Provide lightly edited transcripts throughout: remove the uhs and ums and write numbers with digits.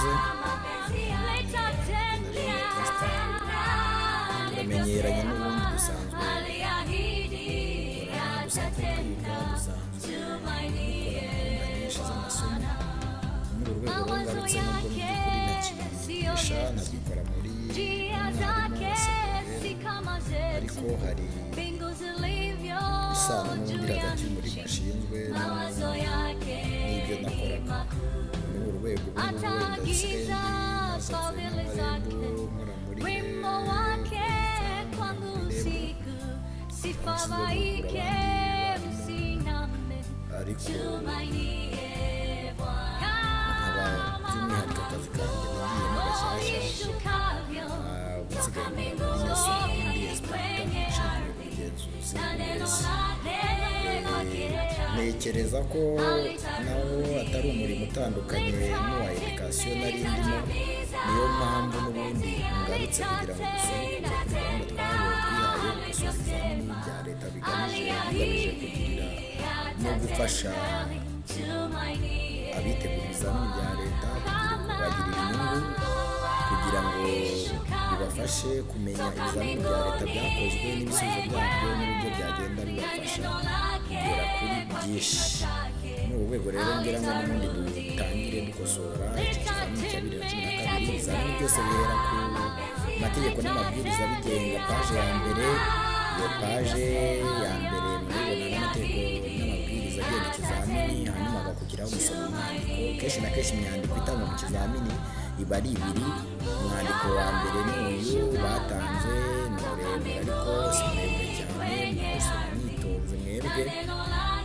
ikaze turamenyeranye n'ubundi dusanzwe kwiga dusanzwe dukora gahunda nyinshi z'amasomo muri uru rwego rungarutse nubwo mu by'ukuri nakigisha nabikora muri umwarimu wa segonderi ariko hari isano n'ubundi hagati y'umurimo ashinzwe n'ibyo nakoraga muri uru rwego ubu ngubu wenda nsigaye nasabye n'amarembo nkora muri ariko nkaba by'umwihariko akazi kanjye nagiyemo gashyashya gusigaye muri Mashami nshinzwe ubugenzuzi bw'uburezi. Ntekereza ko nawo atari umurimo utandukanye n'uwa edikasiyo nari ndimo, niyo mpamvu n'ubundi ngarutse kugira ngo dusohoke kuri gahunda twihaye gukosoza ibizamini bya leta bigamije kugirira no gufasha abitegura ibizamini bya leta kubagirira inyungu kugira ngo bibafashe kumenya ibizamini bya leta byakozwe n'ibisubizo byabyo n'uburyo byagenda bibafasha kugera kuri byinshi. Muri ubu rwego rero ngira ngo n'ubundi dutangire dukosora iki kizamini cya 2012. Ibizamini byose bihera ku mategeko n'amabwiriza bigenga paje ya mbere. Iyo paje ya mbere murabibona n'amategeko n'amabwiriza agenga ikizamini, hanyuma hagakurikiraho gusoma umwandiko. Kenshi na kenshi imyandiko itangwa mu kizamini iba ari ibiri. Umwandiko wa mbere ni uyu batanze, ni muremure ariko si muremure cyane, mwawusoma mwitonze mwebwe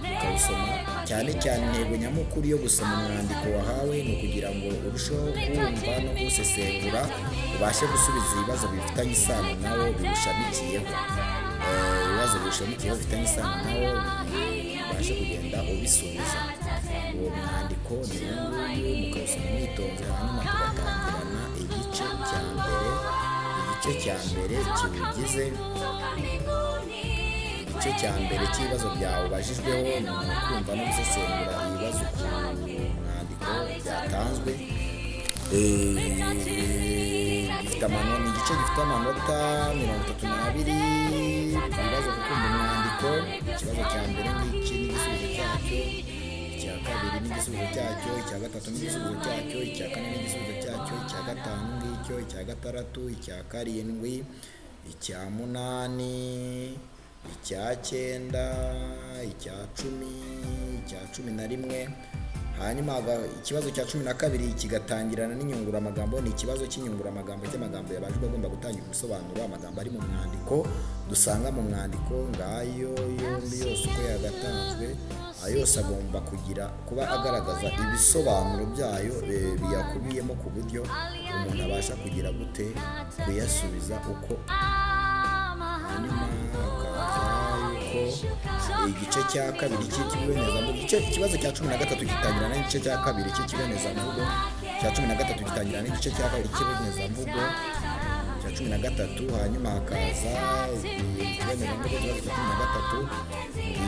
mukawusoma cyane cyane. Intego nyamukuru yo gusoma umwandiko wahawe ni ukugira ngo urusheho kumva no kuwusesengura, ubashe gusubiza ibibazo bifitanye isano nawo biwushamikiyeho. Ibibazo biwushamikiyeho bifitanye isano nawo ubashe kugenda ubisubiza. Uwo mwandiko ni nguyu mukawusoma mwitonze, hanyuma tugatangirana igice cya mbere. Igice cya mbere kiwugize, igice cya mbere cy'ibibazo byawe ubajijweho ni ukumva no gusesengura ibibazo ku mwandiko byatanzwe. Ni igice gifite amanota 32 ku bibazo ku kumva umwandiko. Ikibazo cya mbere ngiki n'igisubizo cyacyo, icya kabiri n'igisubizo cyacyo, icya gatatu n'igisubizo cyacyo, icya kane n'igisubizo cyacyo, icya gatanu ngicyo, icya gatandatu, icya karindwi, icya munani, icya cyenda, icya cumi, icya 11. Hanyuma ikibazo cya 12 kigatangirana n'inyunguramagambo. Ni ikibazo cy'inyunguramagambo cy'amagambo yabajijwe agomba gutangira ubusobanuro amagambo ari mu mwandiko dusanga mu mwandiko. Ngayo yombi yose uko yagatanzwe, ayo yose agomba kuba agaragaza ibisobanuro byayo biyakubiyemo ku buryo umuntu abasha kugira gute kuyasubiza uko. Hanyuma igice cya kabiri cy'ikibonezamvugo, ikibazo cya 13 gitangira n'igice cya kabiri cy'ikibonezamvugo. Cya 13 gitangira n'igice cya kabiri cy'ikibonezamvugo cya 13. Hanyuma hakaza ikibonezamvugo cya 13.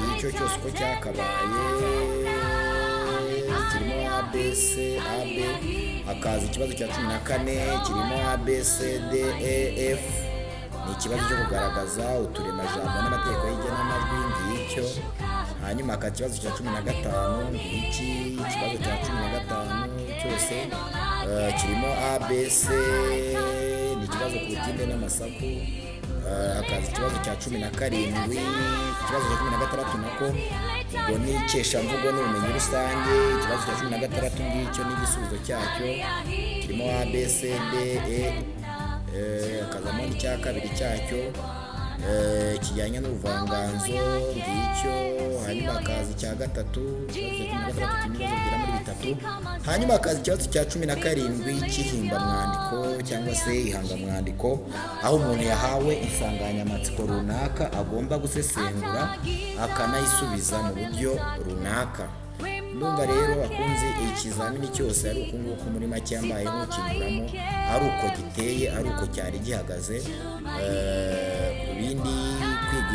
Ngicyo cyose uko cyakabaye kirimo ABC AB. Hakaza ikibazo cya 14 kirimo ABCDEF. Ni ikibazo cyo kugaragaza uturemajambo n'amategeko y'igenamajwi ngicyo. Hanyuma hakaza ikibazo cya 15 ngiki. Ikibazo cya 15 cyose kirimo ABC, ni ikibazo ku butinde n'amasaku. Hakaza ikibazo cya 17. Ikibazo cya 16 nako ubwo ni ikeshamvugo n'ubumenyi rusange. Ikibazo cya 16 ngicyo n'igisubizo cyacyo kirimo ABCDE. Hakazamo n'icya kabiri cyacyo kijyanye n'ubuvanganzo ngicyo. Hanyuma hakaza icya gatatu, ikibazo cya 13 n'ibibazo bigera muri bitatu. Hanyuma hakaza ikibazo cya 17 cy'ihimbamwandiko cyangwa se ihangamwandiko, aho umuntu yahawe insanganyamatsiko runaka agomba gusesengura akanayisubiza mu buryo runaka. Ndumva rero akunze ikizamini cyose ari uko nguko muri make yambaye nk'ukinyuramo, ari uko giteye, ari uko cyari gihagaze. Ibindi kwiga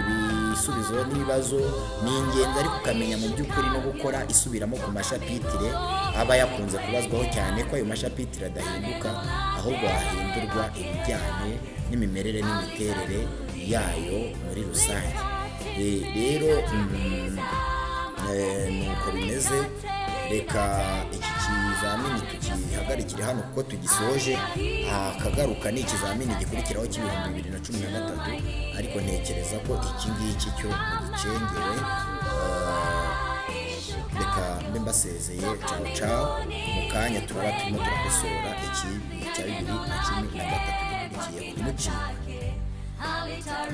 ibisubizo n'ibibazo ni ingenzi, ariko ukamenya mu by'ukuri no gukora isubiramo ku mashapitire aba yakunze kubazwaho cyane, ko ayo mashapitire adahinduka ahubwo hahindurwa ibijyanye n'imimerere n'imiterere yayo muri rusange. Rero nuko bimeze. Reka iki kizamini tukihagarikire hano kuko tugisoje. Akagaruka ni ikizamini gikurikiraho cy'ibihumbi 2013, ariko ntekereza ko iki ngiki cyo gicengewe. Reka mbe mbasezeye, ciao ciao. Mu kanya turaba turimo turakosora iki cya 2013 gikurikiyeho. Ntimucikwe.